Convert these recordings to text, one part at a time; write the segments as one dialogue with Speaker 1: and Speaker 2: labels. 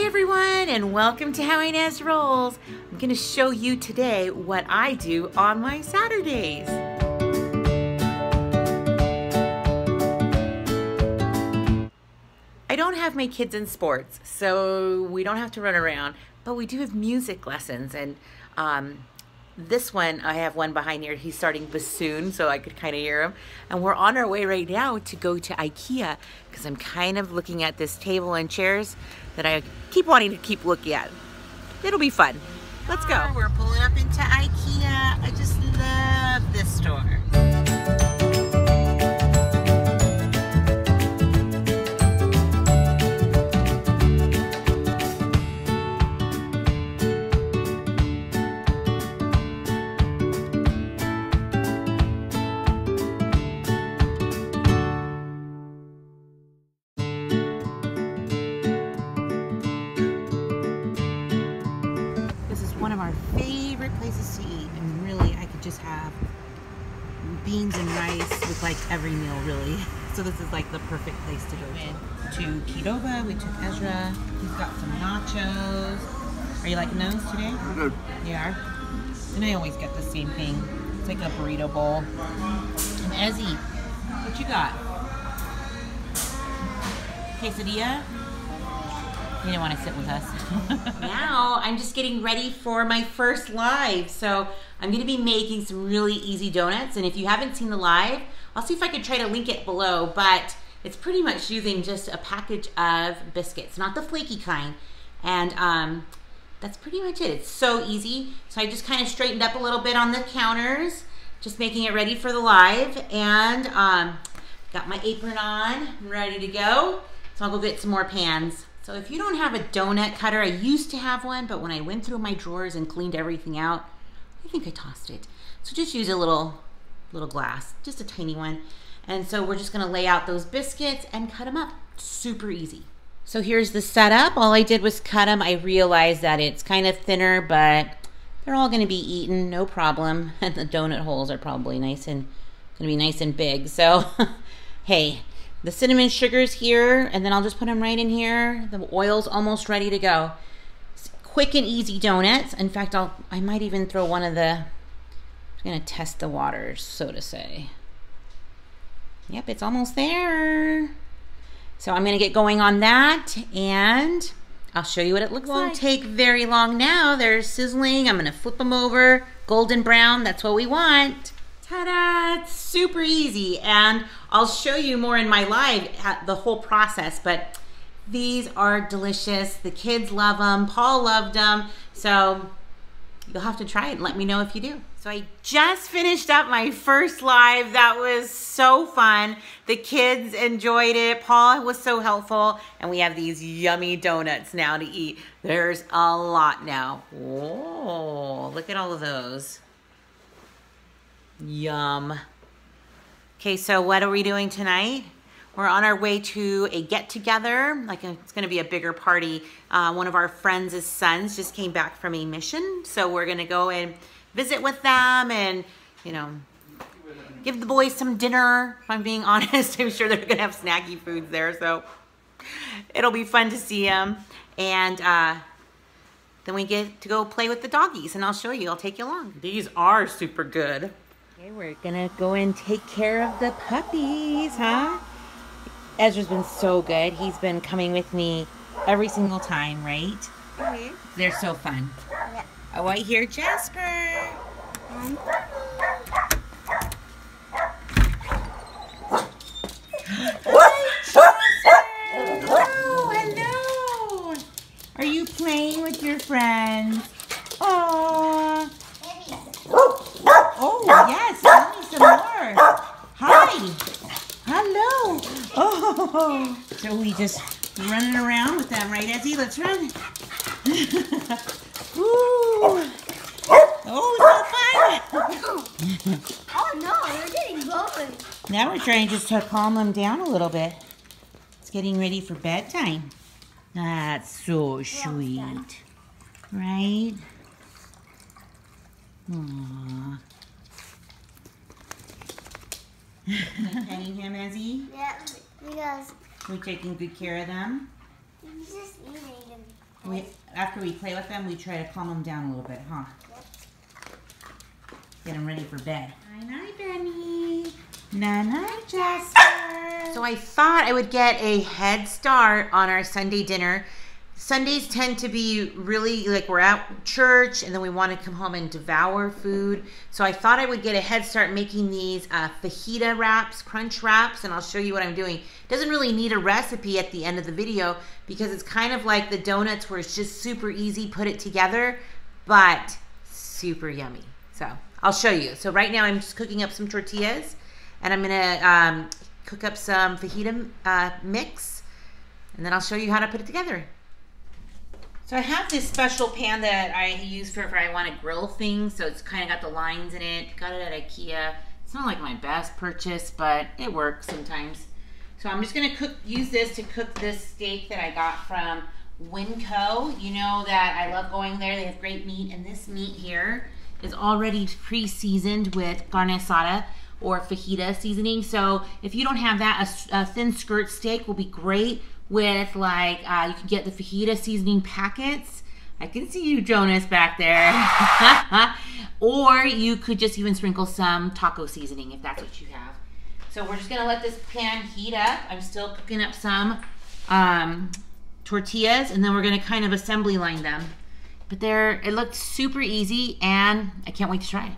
Speaker 1: everyone, and welcome to How Ines Rolls. I'm going to show you today what I do on my Saturdays. I don't have my kids in sports, so we don't have to run around, but we do have music lessons, and this one, I have one behind here. He's starting bassoon, so I could kind of hear him. And we're on our way right now to go to IKEA because I'm kind of looking at this table and chairs that I keep wanting to keep looking at. It'll be fun. Let's go. We're pulling up into IKEA. I just love this store. One of our favorite places to eat, and really I could just have beans and rice with like every meal, really. So this is like the perfect place to go to Qdoba. We took Ezra. He's got some nachos. Are you liking those today? Good. You are? And I always get the same thing. It's like a burrito bowl. And Ezzy, what you got? Quesadilla? You didn't want to sit with us. Now I'm just getting ready for my first live. So I'm going to be making some really easy donuts. And if you haven't seen the live, I'll see if I could try to link it below. But it's pretty much using just a package of biscuits, not the flaky kind. And that's pretty much it. It's so easy. So I just kind of straightened up a little bit on the counters, just making it ready for the live. And got my apron on, ready to go. So I'll go get some more pans. So if you don't have a donut cutter, I used to have one, but when I went through my drawers and cleaned everything out, I think I tossed it. So just use a little glass, just a tiny one. And so we're just gonna lay out those biscuits and cut them up. Super easy. So here's the setup. All I did was cut them. I realized that it's kind of thinner, but they're all gonna be eaten, no problem. And the donut holes are probably gonna be nice and big. So, hey. The cinnamon sugar's here, and then I'll just put them right in here. The oil's almost ready to go. It's quick and easy donuts. In fact, I might even throw one of the, I'm gonna test the waters, so to say. Yep, it's almost there. So I'm gonna get going on that, and I'll show you what it looks like. Won't take very long now. They're sizzling. I'm gonna flip them over. Golden brown, that's what we want. Ta-da! It's super easy, and I'll show you more in my live the whole process, but these are delicious. The kids love them. Paul loved them, so you'll have to try it and let me know if you do. So I just finished up my first live. That was so fun. The kids enjoyed it. Paul was so helpful, and we have these yummy donuts now to eat. There's a lot now. Whoa, look at all of those. Yum. Okay, so what are we doing tonight? We're on our way to a get-together. It's gonna be a bigger party. One of our friends' sons just came back from a mission, so we're gonna go and visit with them and, you know, give the boys some dinner. If I'm being honest, I'm sure they're gonna have snacky foods there, so it'll be fun to see them. And then we get to go play with the doggies, and I'll show you. I'll take you along. These are super good. Okay, we're gonna go and take care of the puppies, huh? Ezra's been so good. He's been coming with me every single time, right? Mm-hmm. They're so fun. Yeah. Oh, I hear Jasper. Oh, hello. Are you playing with your friends? Oh. Oh, yes, tell me some more. Hi. Hello. Oh. So we just running around with them, right, Ezzy? Let's run. Ooh. Oh, so fun.
Speaker 2: Oh, no, you're getting going.
Speaker 1: Now we're trying just to calm them down a little bit. It's getting ready for bedtime. That's so sweet. Right? Aww. Petting him, Ezzy?
Speaker 2: Yeah, because
Speaker 1: we're taking good care of them.
Speaker 2: he's just eating them.
Speaker 1: after we play with them, we try to calm them down a little bit, huh? Get them ready for bed. Night-night, Benny. Night-night, Jasper. So I thought I would get a head start on our Sunday dinner. Sundays tend to be really like we're at church and then we want to come home and devour food. So I thought I would get a head start making these fajita wraps, crunch wraps, and I'll show you what I'm doing. It doesn't really need a recipe at the end of the video because it's kind of like the donuts where it's just super easy, put it together, but super yummy. So I'll show you. So right now I'm just cooking up some tortillas and I'm gonna cook up some fajita mix and then I'll show you how to put it together. So I have this special pan that I use for I want to grill things. So it's kind of got the lines in it. Got it at IKEA. It's not like my best purchase, but it works sometimes. So I'm just going to use this to cook this steak that I got from Winco. You know that I love going there. They have great meat. And this meat here is already pre-seasoned with carne asada or fajita seasoning. So if you don't have that, a thin skirt steak will be great with like, you can get the fajita seasoning packets. I can see you, Jonas, back there. Or you could just even sprinkle some taco seasoning if that's what you have. So we're just gonna let this pan heat up. I'm still cooking up some tortillas and then we're gonna kind of assembly line them. But it looked super easy and I can't wait to try it.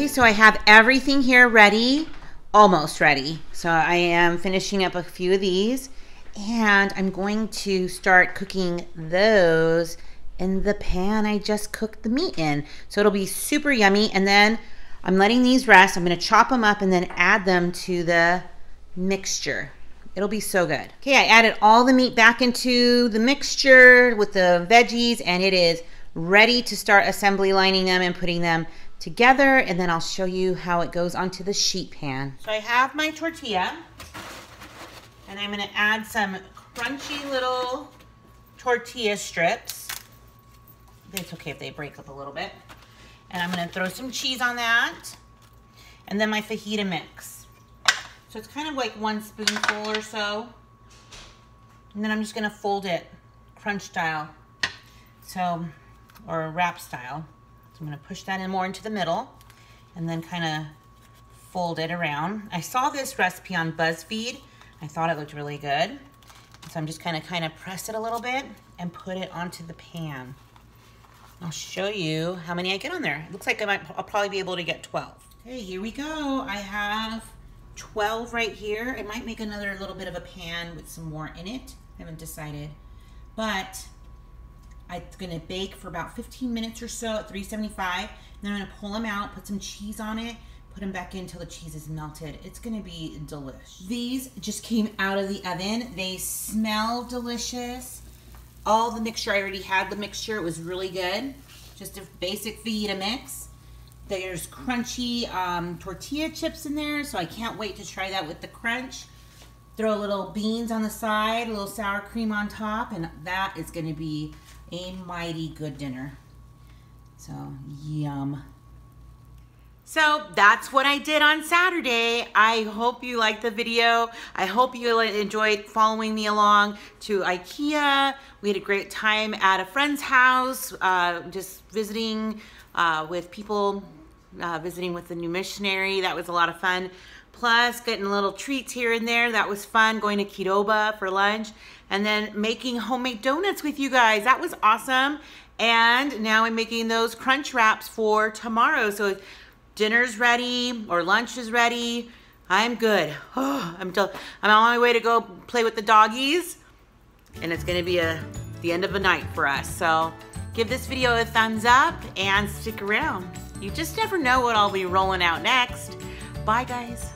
Speaker 1: So I have everything here ready, almost ready. So I am finishing up a few of these and I'm going to start cooking those in the pan I just cooked the meat in. So it'll be super yummy. And then I'm letting these rest. I'm gonna chop them up and then add them to the mixture. It'll be so good. Okay, I added all the meat back into the mixture with the veggies and it is ready to start assembly lining them and putting them together, and then I'll show you how it goes onto the sheet pan. So I have my tortilla, and I'm gonna add some crunchy little tortilla strips. It's okay if they break up a little bit. And I'm gonna throw some cheese on that, and then my fajita mix. So it's kind of like 1 spoonful or so. And then I'm just gonna fold it crunch style, or wrap style. So I'm gonna push that in more into the middle and then kind of fold it around. I saw this recipe on BuzzFeed. I thought it looked really good. So I'm just gonna kind of press it a little bit and put it onto the pan. I'll show you how many I get on there. It looks like I'll probably be able to get 12. Okay, here we go. I have 12 right here. I might make another little bit of a pan with some more in it. I haven't decided, but I'm gonna bake for about 15 minutes or so at 375. Then I'm gonna pull them out, put some cheese on it, put them back in until the cheese is melted. It's gonna be delicious. These just came out of the oven. They smell delicious. All the mixture, I already had the mixture. It was really good. Just a basic fajita mix. There's crunchy tortilla chips in there, so I can't wait to try that with the crunch. Throw a little beans on the side, a little sour cream on top, and that is gonna be a mighty good dinner. So, yum. So that's what I did on Saturday. I hope you liked the video. I hope you enjoyed following me along to IKEA. We had a great time at a friend's house, just visiting with people, visiting with the new missionary. That was a lot of fun. Plus getting little treats here and there. That was fun, going to Qdoba for lunch. And then making homemade donuts with you guys. That was awesome. And now I'm making those crunch wraps for tomorrow. So dinner's ready or lunch is ready. I'm good. Oh, I'm on my way to go play with the doggies. And it's gonna be the end of the night for us. So give this video a thumbs up and stick around. You just never know what I'll be rolling out next. Bye guys.